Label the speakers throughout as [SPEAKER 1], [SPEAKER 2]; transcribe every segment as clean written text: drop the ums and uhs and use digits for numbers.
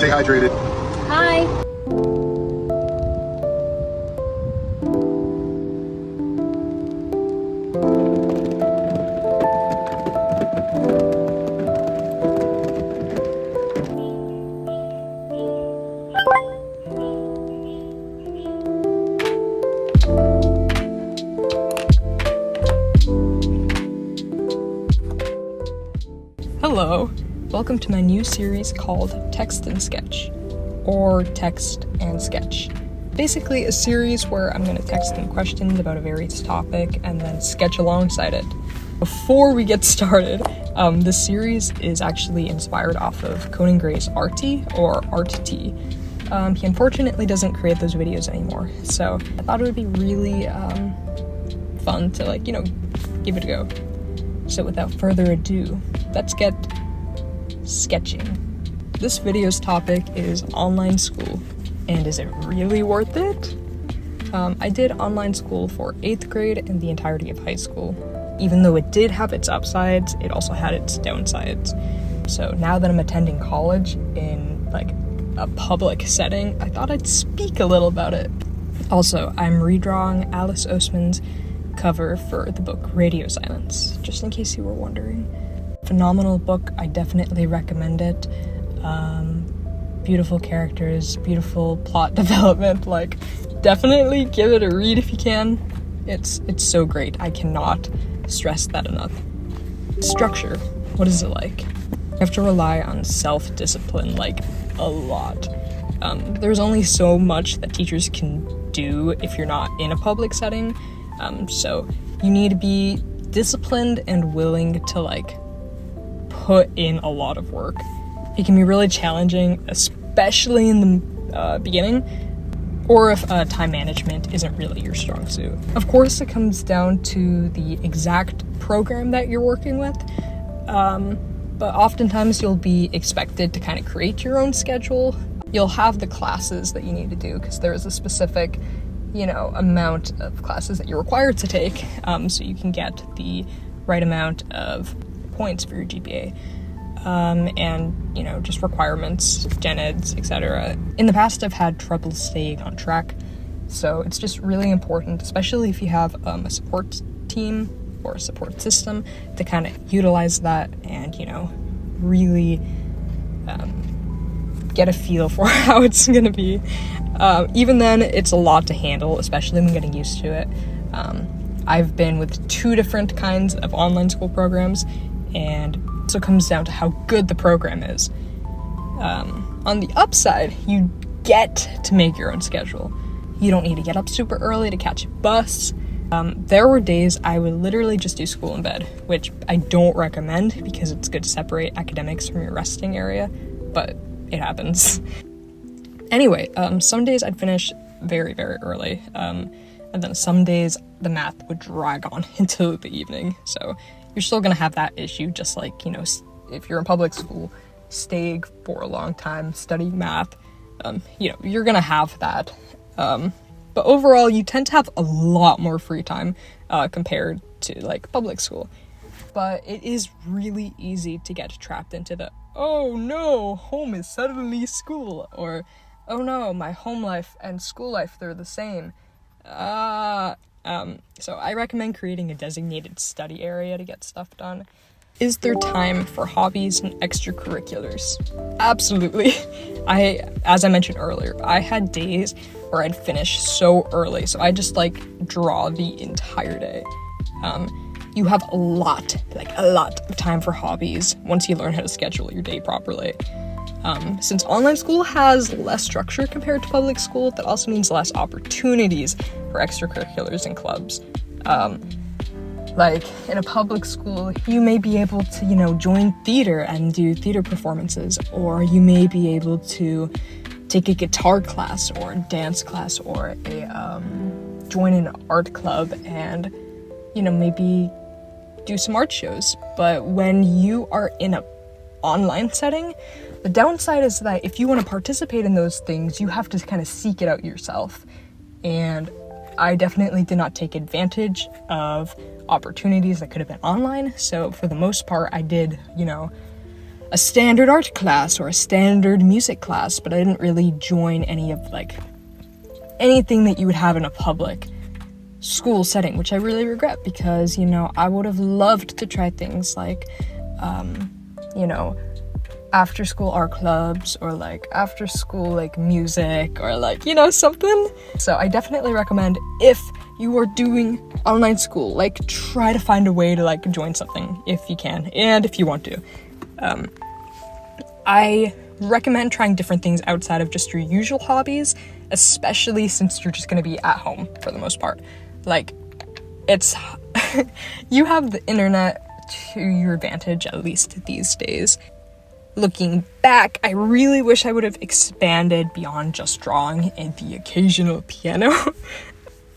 [SPEAKER 1] stay hydrated.
[SPEAKER 2] Hi.
[SPEAKER 3] Hello, welcome to my new series called Text and Sketch, or Text and Sketch. Basically a series where I'm going to text in questions about a various topic and then sketch alongside it. Before we get started, this series is actually inspired off of Conan Gray's Arty, or Art T. He unfortunately doesn't create those videos anymore, so I thought it would be really fun to give it a go. So without further ado, let's get sketching. This video's topic is online school, and is it really worth it? I did online school for 8th grade and the entirety of high school. Even though it did have its upsides, it also had its downsides. So now that I'm attending college in a public setting, I thought I'd speak a little about it. Also, I'm redrawing Alice Oseman's cover for the book Radio Silence, just in case you were wondering. Phenomenal book, I definitely recommend it. Beautiful characters, beautiful plot development, definitely give it a read if you can. It's so great, I cannot stress that enough. Structure, what is it like? You have to rely on self-discipline, a lot. There's only so much that teachers can do if you're not in a public setting. So you need to be disciplined and willing to put in a lot of work. It can be really challenging, especially in the beginning, or if time management isn't really your strong suit. Of course, it comes down to the exact program that you're working with, but oftentimes you'll be expected to kind of create your own schedule. You'll have the classes that you need to do because there is a specific amount of classes that you're required to take, so you can get the right amount of points for your GPA, and just requirements, gen eds, etc. In the past, I've had trouble staying on track, so it's just really important, especially if you have a support team or a support system, to kind of utilize that and really get a feel for how it's gonna be. Even then, it's a lot to handle, especially when getting used to it. I've been with 2 different kinds of online school programs, and it also comes down to how good the program is. On the upside, you get to make your own schedule. You don't need to get up super early to catch a bus. There were days I would literally just do school in bed, which I don't recommend because it's good to separate academics from your resting area, but it happens. Anyway, some days I'd finish very, very early, and then some days the math would drag on into the evening, so you're still gonna have that issue, just if you're in public school, staying for a long time, studying math, you're gonna have that, but overall, you tend to have a lot more free time, compared to, public school, but it is really easy to get trapped into the, oh no, home is suddenly school, or oh no, my home life and school life, they're the same. So I recommend creating a designated study area to get stuff done. Is there time for hobbies and extracurriculars? Absolutely. As I mentioned earlier, I had days where I'd finish so early, so I just draw the entire day. You have a lot of time for hobbies once you learn how to schedule your day properly. Since online school has less structure compared to public school, that also means less opportunities for extracurriculars and clubs. In a public school, you may be able to, join theater and do theater performances, or you may be able to take a guitar class or a dance class or join an art club and, maybe do some art shows. But when you are in an online setting, the downside is that if you want to participate in those things, you have to kind of seek it out yourself. And I definitely did not take advantage of opportunities that could have been online. So for the most part, I did, a standard art class or a standard music class, but I didn't really join any of like anything that you would have in a public school setting, which I really regret, because, you know, I would have loved to try things like, you know, after school art clubs, or like after school like music, or like, you know, something. So I definitely recommend, if you are doing online school, like try to find a way to like join something if you can, and if you want to. I recommend trying different things outside of just your usual hobbies, especially since you're just going to be at home for the most part. Like, it's you have the internet to your advantage, at least these days. Looking back, I really wish I would have expanded beyond just drawing and the occasional piano.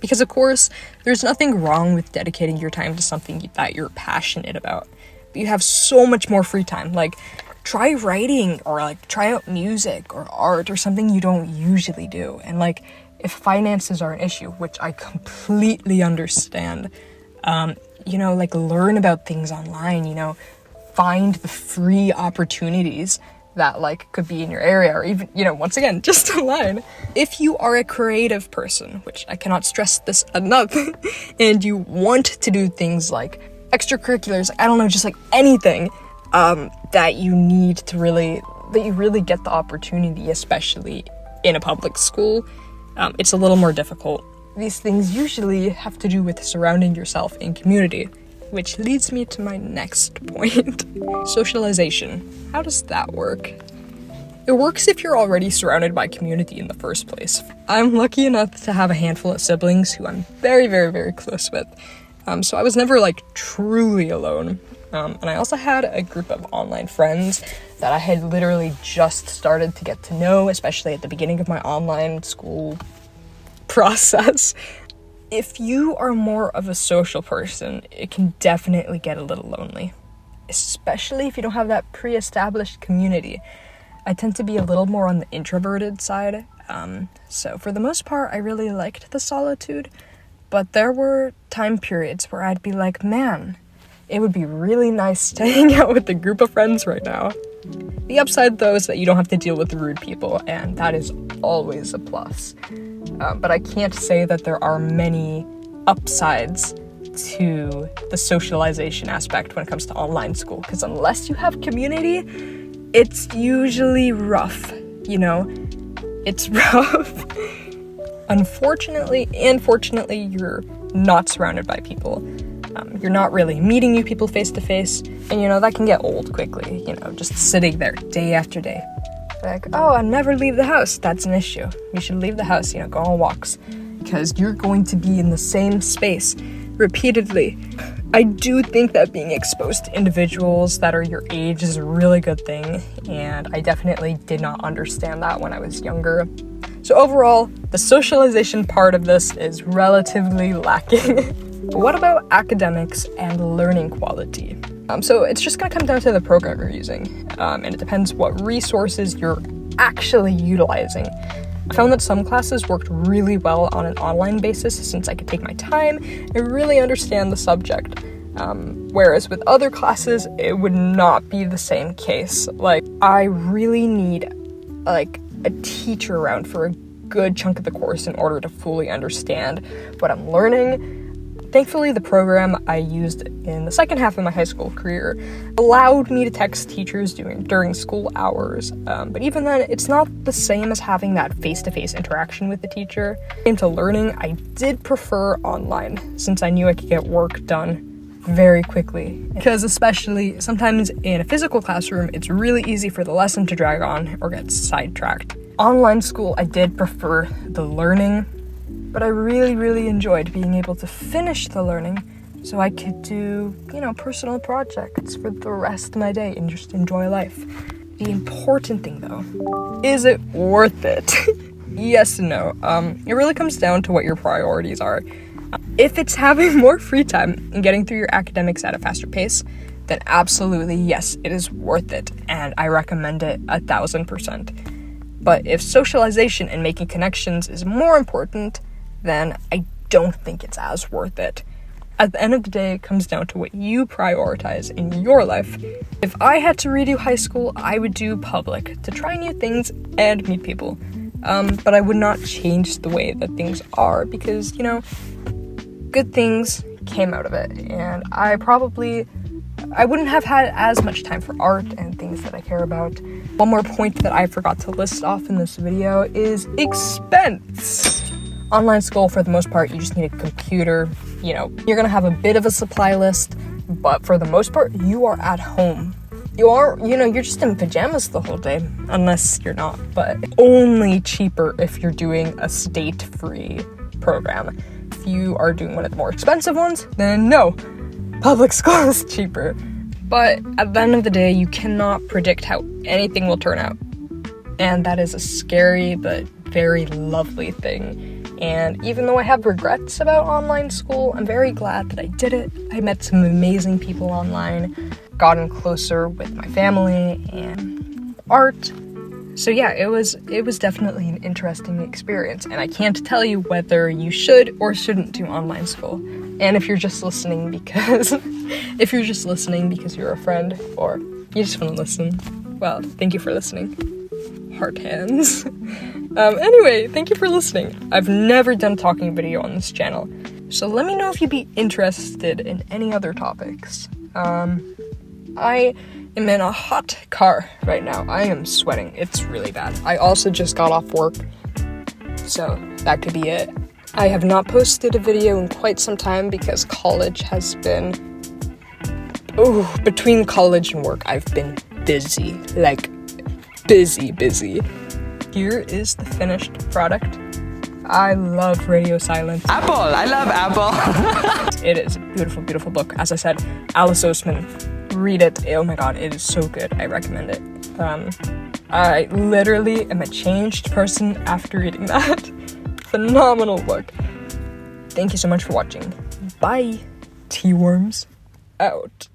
[SPEAKER 3] Because of course, there's nothing wrong with dedicating your time to something that you're passionate about. But you have so much more free time. Like, try writing, or like try out music or art or something you don't usually do. And like, if finances are an issue, which I completely understand, you know, like learn about things online, you know, find the free opportunities that like could be in your area, or even, you know, once again, just online. If you are a creative person, which I cannot stress this enough, and you want to do things like extracurriculars, I don't know, just like anything, that you really get the opportunity, especially in a public school, it's a little more difficult. These things usually have to do with surrounding yourself in community, which leads me to my next point. Socialization. How does that work? It works if you're already surrounded by community in the first place. I'm lucky enough to have a handful of siblings who I'm very, very, very close with. So I was never like truly alone. And I also had a group of online friends that I had literally just started to get to know, especially at the beginning of my online school process. If you are more of a social person, it can definitely get a little lonely, especially if you don't have that pre-established community. I tend to be a little more on the introverted side, so for the most part, I really liked the solitude, but there were time periods where I'd be like, man, it would be really nice to hang out with a group of friends right now. The upside, though, is that you don't have to deal with rude people, and that is always a plus. But I can't say that there are many upsides to the socialization aspect when it comes to online school, because unless you have community, it's usually rough, you know? It's rough. Unfortunately and fortunately, you're not surrounded by people. You're not really meeting new people face to face, and you know, that can get old quickly, you know, just sitting there day after day. Like, oh, I never leave the house. That's an issue. You should leave the house, you know, go on walks, because you're going to be in the same space repeatedly. I do think that being exposed to individuals that are your age is a really good thing, and I definitely did not understand that when I was younger. So overall, the socialization part of this is relatively lacking. But what about academics and learning quality? So it's just going to come down to the program you're using, and it depends what resources you're actually utilizing. I found that some classes worked really well on an online basis since I could take my time and really understand the subject, whereas with other classes, it would not be the same case. Like, I really need, like, a teacher around for a good chunk of the course in order to fully understand what I'm learning. Thankfully, the program I used in the second half of my high school career allowed me to text teachers during school hours, but even then, it's not the same as having that face-to-face interaction with the teacher. When it came to learning, I did prefer online, since I knew I could get work done very quickly. Because especially sometimes in a physical classroom, it's really easy for the lesson to drag on or get sidetracked. Online school, I did prefer the learning, but I really, really enjoyed being able to finish the learning so I could do, you know, personal projects for the rest of my day and just enjoy life. The important thing, though, is it worth it? Yes and no. It really comes down to what your priorities are. If it's having more free time and getting through your academics at a faster pace, then absolutely yes, it is worth it, and I recommend it 1000%. But if socialization and making connections is more important, then I don't think it's as worth it. At the end of the day, it comes down to what you prioritize in your life. If I had to redo high school, I would do public to try new things and meet people. But I would not change the way that things are because, you know, good things came out of it. And I wouldn't have had as much time for art and things that I care about. One more point that I forgot to list off in this video is expense. Online school, for the most part, you just need a computer. You know, you're gonna have a bit of a supply list, but for the most part, you are at home. You're just in pajamas the whole day, unless you're not, but only cheaper if you're doing a state-free program. If you are doing one of the more expensive ones, then no, public school is cheaper. But at the end of the day, you cannot predict how anything will turn out. And that is a scary but very lovely thing. And even though I have regrets about online school, I'm very glad that I did it. I met some amazing people online, gotten closer with my family and art. So yeah, it was definitely an interesting experience, and I can't tell you whether you should or shouldn't do online school. And if you're just listening because you're a friend or you just want to listen, well, thank you for listening. Heart hands. Anyway, thank you for listening. I've never done a talking video on this channel, so let me know if you'd be interested in any other topics. I am in a hot car right now. I am sweating. It's really bad. I also just got off work, so that could be it. I have not posted a video in quite some time because college has been... between college and work, I've been busy. Like, busy. Here is the finished product. I love Radio Silence.
[SPEAKER 1] Apple! I love Apple!
[SPEAKER 3] It is a beautiful, beautiful book. As I said, Alice Oseman. Read it. Oh my god, it is so good. I recommend it. I literally am a changed person after reading that. Phenomenal book. Thank you so much for watching. Bye. Teaworms out.